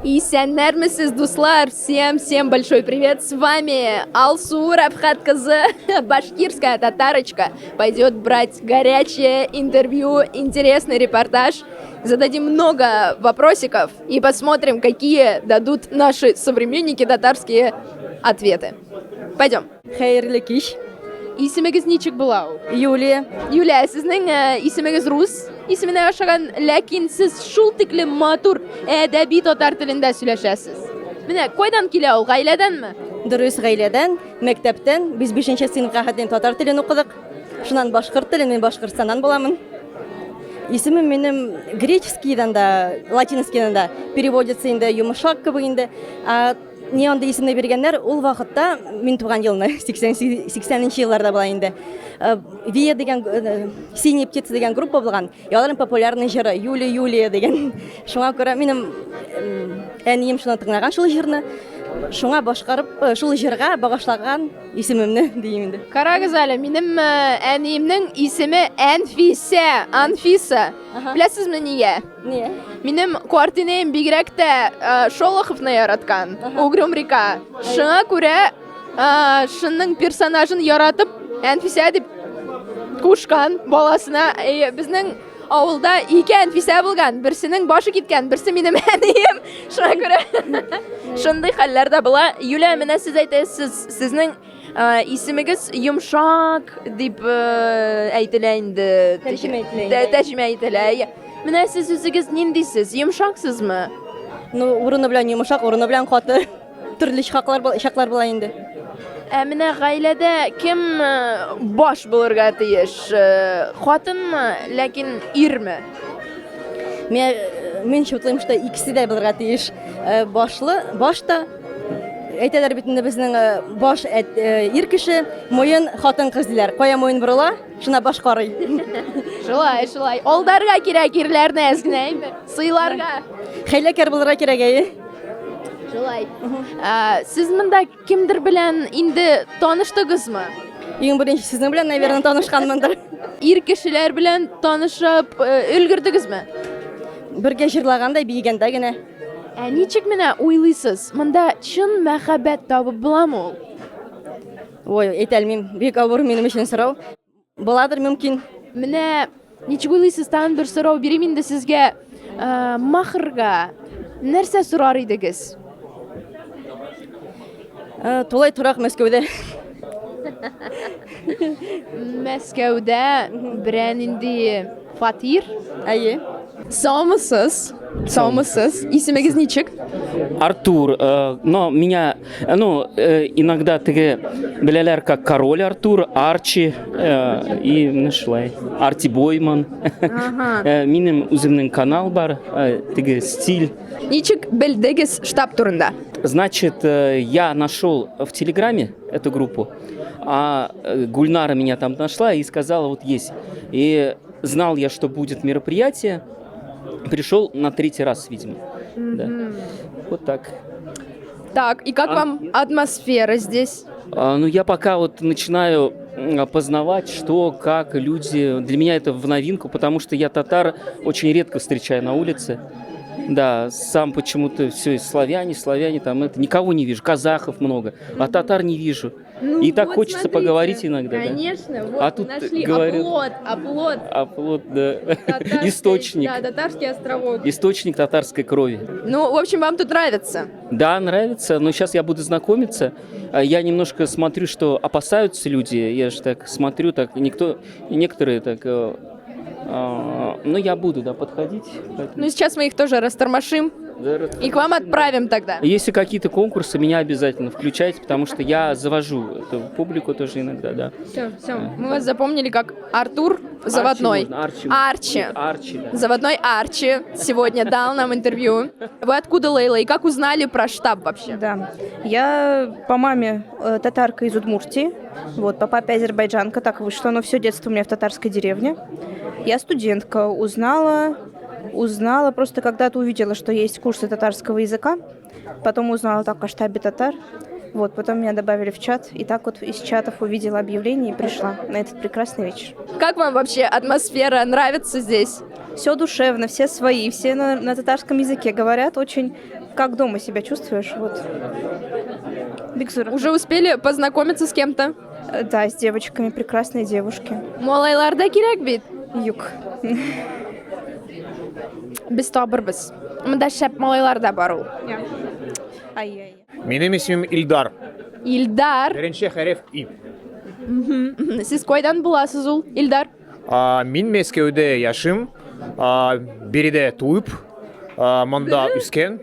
И сәннәрмесез, дуслар! Всем большой привет! С вами Алсу Рабхаткызы, башкирская татарочка. Пойдет брать горячее интервью, интересный репортаж. Зададим много вопросиков и посмотрим, какие дадут наши современники татарские ответы. Пойдем. Хәерле кич. Исемегез ничек була ул? Юлия. Юлия, сезнең исемегез рус исеменә охшаган, ләкин сез шул тиклем матур әдәби татар телендә сөйләшәсез. Менә кайдан килә ул, гаиләдәнме? Дөрес, гаиләдән, мәктәптән. Без 5нче сыйныфка хәтле татар телен укыдык. Шуннан башкорт телен, мин Башкортстаннан буламын. Исемем минем греческийдан да, латинскийдан да переводится инде йомшак кебек инде. Не анда исемне бергәннәр, ул вакытта мин туган елны 80-нче елларда була инде. Вия дигән, Синяя птица дигән группа булган. Аларның популярный җыры Юлия дигән. Шуңа күрә минем әнием шуны тыңлаган шул җырны. Шуңа башкарып, шул җырга багышлаган исемемне дим инде. Карагыз әле, минем әниемнең исеме Анфиса. Беләсезме нигә? Нигә? Минем квартирем бигрәк тә Шолоховны яраткан. Угрюм река. Шуңа күрә шуның персонажын яратып, Анфиса дип кушкан баласына. Безнең авылда ике Анфиса булган. Берсенең башы киткән, берсе минем әнием. Шуңа күрә шундый хәлләр дә була. Юлия, менә сез әйтәсез, сезнең исемегез йомшак дип әйтелә инде. Тәрҗемә ителә. Менә сез үзегез ниндисез? Йомшаксызмы? Ну, урыны белән йомшак, урыны белән каты. Төрле чаклар була инде. Менә гаиләдә кем баш булырга тиеш? Хатынмы, ләкин ирме? Мин шутлыйм, что икесе дә булырга тиеш. Башта әйтәләр бит инде безнең баш ир кеше, муен хатын кыз диләр. Кая муен бурыла, шуна баш карый. Шулай. Алдарга кирәк ирләрне әзгенә инде. Сыйларга. Хәйләкәр булырга кирәк. Шулай. Сез монда кимдер белән инде таныштыгызмы? Иң беренче сезнең белән, наверное, танышканмындыр. Ир кешеләр белән танышып өлгердегезме? Бергә җырлаганда, бигәндә генә. Ничек менә уйлыйсыз? Монда чын мәхәббәт табып буламы ул? Ой, әйтәлмим, бик авыр минем өчен сорау. Буладыр мөмкин. Менә ничек уйлыйсыз, тагын бер сорау бирим инде сезгә. Махырга нәрсә сорар идегез? Тулай турак Мәскәүдә. Мәскәүдә берән инде фатир. Әйе. Саумысыз? Исемегез ничек? Артур, но меня, иногда теге беләләр как король Артур, Арчи и нашлай. Арти Бойман. Минем үземнең канал бар, теге стиль. Ничек белдегез штаб турында? Значит, я нашел в Телеграме эту группу, а Гульнара меня там нашла и сказала, вот есть. И знал я, что будет мероприятие. Пришел на 3-й раз, видимо. Да. Вот так. Так, и как вам атмосфера здесь? Я пока вот начинаю познавать, что, как люди. Для меня это в новинку, потому что я татар очень редко встречаю на улице. Да, сам почему-то все славяне, там это никого не вижу, казахов много, а татар не вижу. И так вот хочется смотрите, поговорить иногда. Конечно, да? Вот тут нашли говорят, оплот, да. Источник. Да, татарский островок. Источник татарской крови. Ну, в общем, вам тут нравится? Да, нравится, но сейчас я буду знакомиться. Я немножко смотрю, что опасаются люди. Я же так смотрю, так некоторые так. Я буду, подходить. Ну, сейчас мы их тоже растормошим. И к вам отправим тогда. Если какие-то конкурсы, меня обязательно включайте, потому что я завожу эту публику тоже иногда, да. Все. Мы вас запомнили как Артур Заводной. Арчи. Да. Заводной Арчи сегодня дал нам интервью. Вы откуда, Лейла, и как узнали про штаб вообще? Да, я по маме татарка из Удмуртии, по папе азербайджанка, так вышло, но все детство у меня в татарской деревне. Я студентка, узнала просто когда-то увидела, что есть курсы татарского языка, потом узнала так о штабе татар, потом меня добавили в чат, и так вот из чатов увидела объявление и пришла на этот прекрасный вечер. Как вам вообще атмосфера, нравится здесь? Все душевно, все свои, все на татарском языке говорят, очень как дома себя чувствуешь? Вот. Бикзур. Уже успели познакомиться с кем-то? Да, с девочками, прекрасные девушки. Малайларда кирәк бит. Юг. Без табырбыз. Мында шәп малайлар да бар ул. Ай-яй. Минем исемем Ильдар. Илдар, Беренче хәреф И. сез кайдан буласыз ул? Илдар. Мин Мәскәүдә яшим. Биредә туып, монда үскән.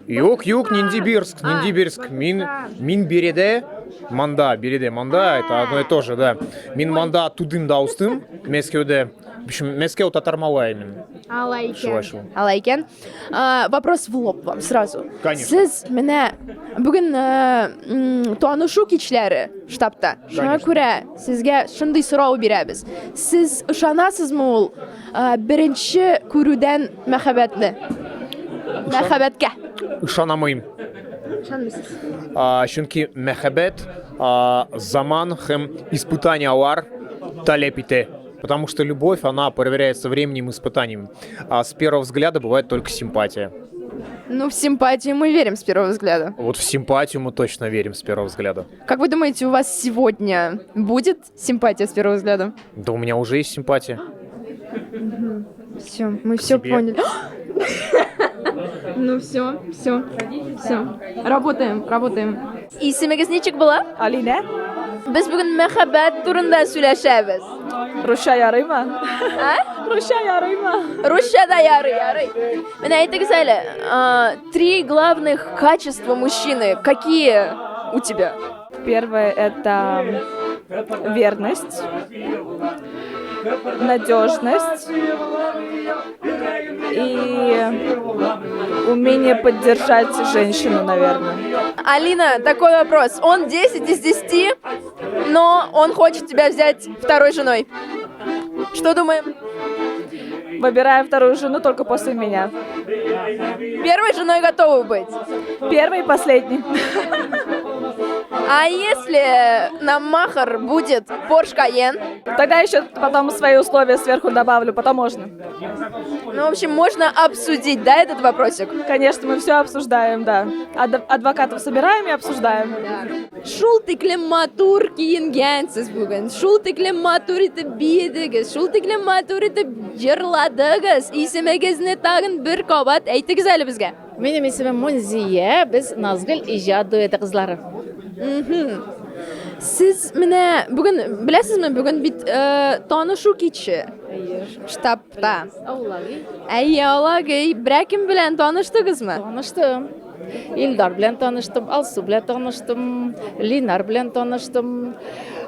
Юк, Ниндибирск. Мин биредә, монда, это одно и то же, да. Мин монда тудым да устым, Мәскәүдә. Мәскәү татар малай именно. Шулай. Алай икән. Вопрос в лоб вам сразу. Конечно. Сез менә бүген танышу кичләре штабта. Шуңа Конечно. күрә сезгә шундый сорау бирәбез. Сез ышанасызмы ул беренче күрүдән мәхәббәтне? Мәхәббәткә. Ышанамыйм. Ышанмыйсыз. Чөнки мәхәббәт заман һәм испытаниялар таләп итә. Потому что любовь, она проверяется временем и испытанием. А с первого взгляда бывает только симпатия. Ну, в симпатию мы верим с первого взгляда. Вот в симпатию мы точно верим с первого взгляда. Как вы думаете, у вас сегодня будет симпатия с первого взгляда? Да у меня уже есть симпатия. Все, мы все тебе. поняли. Ну все. Работаем. Исемегез ничек була? Алина? Без бүген мәхәббәт турында сөйләшәбез. Руша ярыймы? Руша ярыймы? Русча да ярый. Менә әйтегез әле, 3 главных качества мужчины какие у тебя? Первое — это верность, надежность и умение поддержать женщину, наверное. Алина, такой вопрос. Он 10 из 10, но он хочет тебя взять второй женой. Что думаем? Выбираю вторую жену только после меня. Первой женой готовы быть. Первый и последний. А если на махар будет Porsche Cayenne? Тогда еще потом свои условия сверху добавлю, потом можно. Ну, в общем, можно обсудить, да, этот вопросик? Конечно, мы все обсуждаем, да. Адвокатов собираем и обсуждаем. Шул тиклем матур киенгәнсез бүген. Шул тиклем матур итеп биедегез. Шул тиклем матур итеп җырладыгыз. Исемегезне тагын бер кабат әйтегез әле безгә. Минем исемем Мунзия, без Назгөл иҗат дуэты кызлары. Сез менә бүген беләсезме, бүген бит танышу киче. Штабта. Аулагы. Аягый, бирәкем белән таныштыгызмы? Таныштым. Илдар белән таныштым, Алсу белән таныштым, Линар белән таныштым,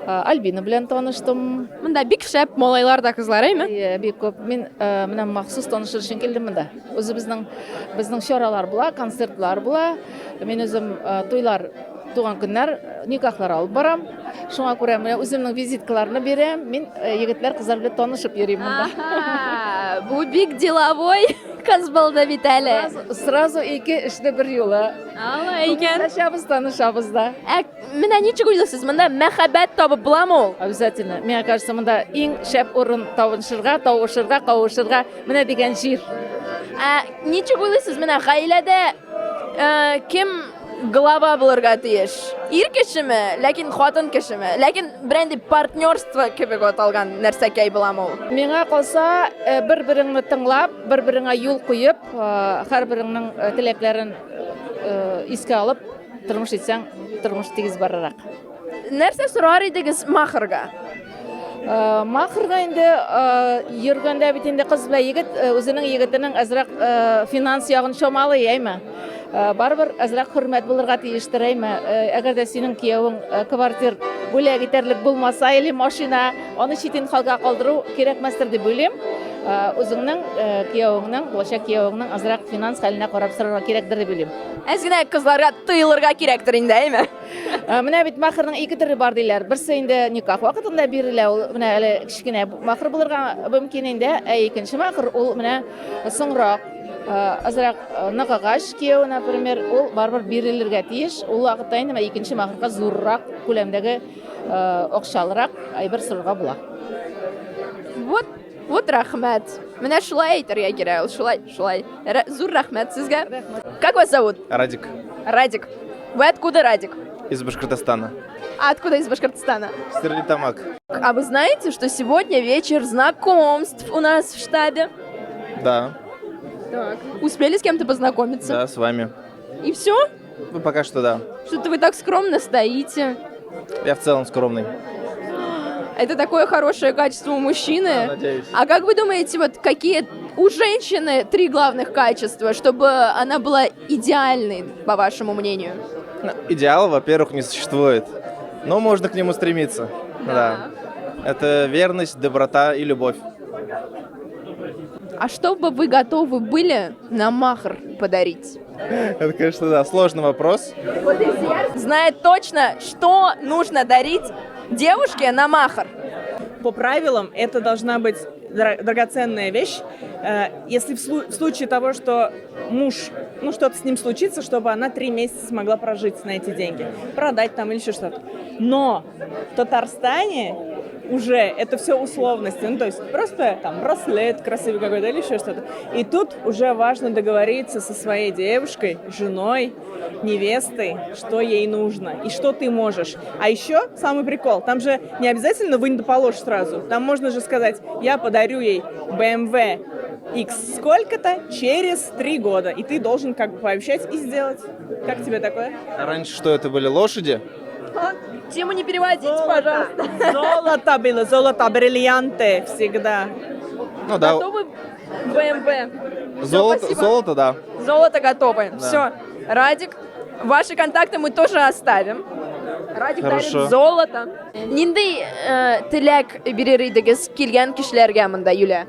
Альбина белән таныштым. Монда бик шәп малайлар да кызлар, әйме? Бик күп. Мин менә махсус танышыр өчен килдем монда. Безнең чаралар була, концертлар була. Мин үзем туйлар, туган көннәр, никахлар алып барам. Шуңа күрә менә үземнең визиткаларны бирәм. Мин егетләр, кызлар белән танышып йөрим монда. Бу бик деловой кыз булды бит әле. Сразу ике эшне бер юлы. Алай икән. Танышабыз да. Менә ничек уйлыйсыз, монда мәхәббәт табып буламы ул? Обязательно. Мне кажется, монда иң шәп урын тавышырга, кавышырга менә дигән җир. Ничек уйлыйсыз, менә гаиләдә кем глава булырга тиеш? Ир кешеме, ләкин хатын кешеме? Ләкин бренди партнерство кебек аталган нәрсәкәй буламы ул? Миңа калса, бер-береңне тыңлап, бер-береңә юл куеп, һәрбереңнең теләкләрен искә алып, тормыш итсәң, тормыш тигез барырак. Нәрсә сорар идегез махырга? Махырга инде йөргәндә бит инде кыз белән егет үзенең егетенең әзрәк финанс ягын чамалы, әйме? Барбер әзрәк хөрмәт булырга тиештер, әйме? Әгәр дә синең киявың квартир бүләк итәрлек булмаса, или машина, аны читен халга калдыру кирәкмәстер дип уйлыйм. Үзеңнең киявыңның, булачак киявыңның әзрәк финанс хәленә карап сорарга кирәктер дип уйлыйм. Әзгенә кызларга тыйлырга кирәктер инде, әйме? Менә бит махырның ике төре бар диләр. Берсе инде никах вакытында бирелә, ул менә әле кичкенә махыр булырга мөмкин инде, икенче махыр ул менә соңрак азрак ныгыгач кияү, например, ул барбер бирелергә тиеш. Ул вакытта инде икенче махырга зуррак күләмдәге акчалырак әйбер сорарга була. Вот Вот рахмет. Менә шулай әйтергә кирәк, ул шулай. Зур рахмет сезгә. Как вас зовут? Радик Радик. Вы откуда, Радик? из Башкортостана. А откуда из Башкортостана? Стерлитамак. А вы знаете, что сегодня вечер знакомств у нас в штабе? Да, Так. Успели с кем-то познакомиться? да, с вами. И все? Ну, пока что да. Что-то вы так скромно стоите. Я в целом скромный. Это такое хорошее качество у мужчины. Надеюсь. А как вы думаете, вот какие у женщины 3 главных качества, чтобы она была идеальной, по вашему мнению? Ну, идеала, во-первых, не существует. Но можно к нему стремиться. Да. Это верность, доброта и любовь. А что бы вы готовы были на махр подарить? Это, конечно, да, сложный вопрос. Знает точно, что нужно дарить девушке на махр. По правилам это должна быть драгоценная вещь. Если в случае того, что муж, что-то с ним случится, чтобы она 3 месяца смогла прожить на эти деньги, продать там или еще что-то. Но в Татарстане уже это все условности, то есть просто там браслет красивый какой-то или еще что-то. И тут уже важно договориться со своей девушкой, женой, невестой, что ей нужно и что ты можешь. А еще самый прикол, там же не обязательно вынь да положь сразу. Там можно же сказать, я подарю ей BMW X сколько-то через 3 года. И ты должен как бы пообещать и сделать. Как тебе такое? А раньше что, это были лошади? Тему не переводите, пожалуйста. Золото было, золото, бриллианты всегда. Ну да, Готовы БМВ? спасибо. золото, да. Золото готовы. Все. Радик, ваши контакты мы тоже оставим. Радик дарит Хорошо. золото. Нинди теләк бирер идегез килгән кешеләргә монда, Юля?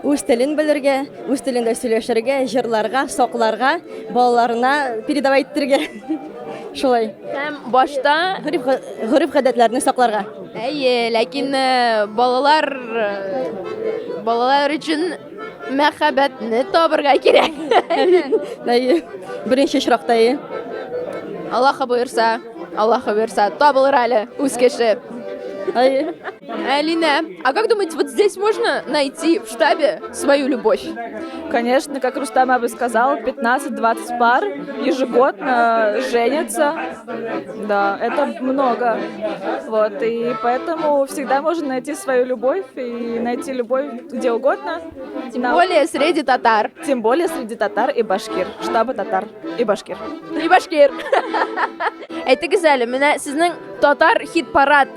Үз телен белергә, үз телендә сөйләшергә, җырларга, сакларга, балаларына передавать итәргә. Шулай. Һәм башта, Гореф-гадәтләрне сакларга. әйе, ләкин балалар өчен мәхәббәтне табырга кирәк. Әйе. Беренче очракта әйе. Аллаһы буйырса, табылыр әле үз кеше. Әйе. Алина, а как думаете, вот здесь можно найти в штабе свою любовь? Конечно, как Рустам бы сказал, 15-20 пар ежегодно женятся. Да, это много. Вот, и поэтому всегда можно найти свою любовь и найти любовь где угодно. Тем более среди татар. Тем более среди татар и башкир. Штабы татар и башкир. И башкир. Әйтегез әле, менә сезнең татар хит-парад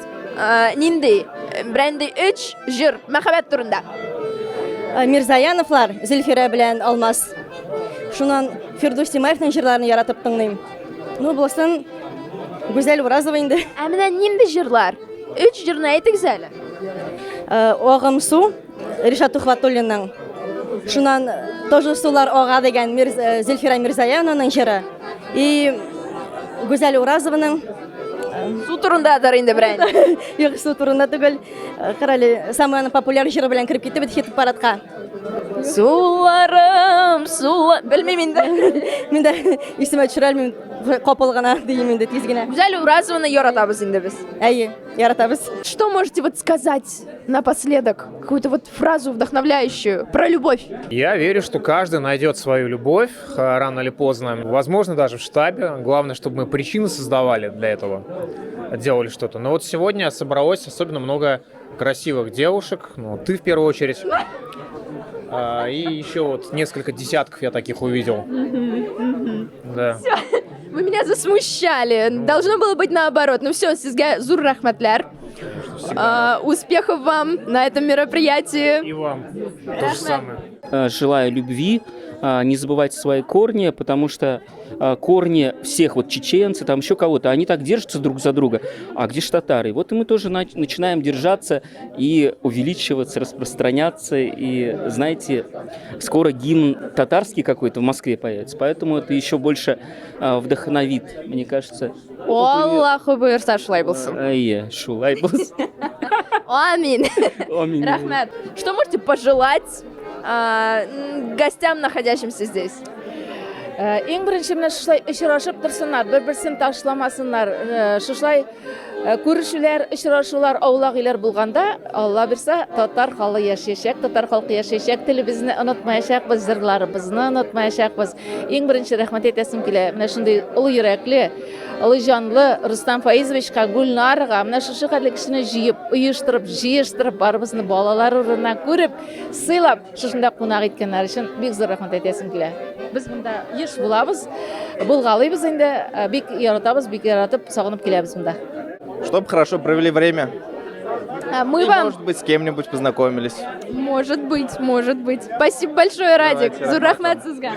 нинди? Бренди 3 җыр мәхәббәт турында. Мирзаяновлар, Зөлфирә белән Алмаз. Шуннан Фирдус Тимаевның җырларын яратып тыңлыйм. Ну, булсын, Гүзәл Уразова инде. Ә менә нинди җырлар? 3 җырны әйтегез әле. Агым су, Ришат Тухватуллинның. Шуннан тоже сулар ага дигән Зөлфирә Мирзаяновның җыры. И Гүзәл Уразованың Су турындадыр инде бренд. юк су турында түгел. Карале, самый популяр җыры белән кирип китте бит хит-парадка. Суларым, белмим инде. Мин дә исемә төшерәлмим, капыл гына дим инде тиз генә. Гүзәл Уразованы яратабыз инде без. Әйе, яратабыз. Что можете вот сказать напоследок? Какую-то вот фразу вдохновляющую про любовь. Я верю, что каждый найдет свою любовь рано или поздно. Возможно, даже в штабе. Главное, чтобы мы причины создавали для этого, делали что-то. Но вот сегодня собралось особенно много красивых девушек. Ну, ты в первую очередь. И еще вот несколько десятков я таких увидел. Да. Вы меня засмущали. Должно было быть наоборот. Ну все, сезгә зур рәхмәтләр. Успехов вам на этом мероприятии. И вам то же самое. Желаю любви, не забывайте свои корни, потому что корни всех, вот чеченцы, там еще кого-то, они так держатся друг за друга. А где ж татары? Вот и мы тоже начинаем держаться и увеличиваться, распространяться. И, знаете, скоро гимн татарский какой-то в Москве появится, поэтому это еще больше вдохновит, мне кажется. Аллаху буйырса шулай булсын. Шулай булсын. Амин. Амин. Рахмет. Что можете пожелать гостям, находящимся здесь? Ең бірінші міне шушылай ұшырашып тұрсынlar, бір-бірсін ташламасынlar. Шушылай көрішулер, ұшырашулар, аулақ үйлер болғанда, Алла берсе, татар халы яшешек, татар халқы яшешек, тілімізді ұнытмайшақпыз, зырларыбызны ұнытмайшақпыз. Ең бірінші рахмет етесім келе, міне шындай ұлы yürekli, ұлы жанлы Рустам Фаизовичқа, Гүлнарға, міне шушы қадлы кішіні жиыштырып, барыбызны балалар ұрына көріп, сыйлап, шушында қонақ еткенлер үшін бек зор рахмет етесім келе. Біз мұнда еш болабыз, болғалайбыз енді, бек яратабыз, бек яратып, сағынып келебіз мұнда. Чтобы хорошо провели время. Мы И, вам... может быть, с кем-нибудь познакомились. Может быть, может быть. Спасибо большое, Радик. Давайте, Зур рахмат сізге.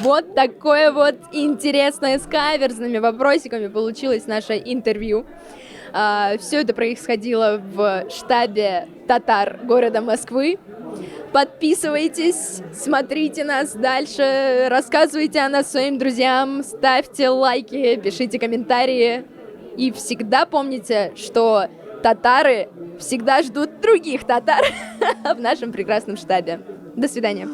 Вот такое вот интересное с каверзными вопросиками получилось наше интервью. Все это происходило в штабе татар города Москвы. Подписывайтесь, смотрите нас дальше, рассказывайте о нас своим друзьям, ставьте лайки, пишите комментарии. И всегда помните, что татары всегда ждут других татар в нашем прекрасном штабе. До свидания.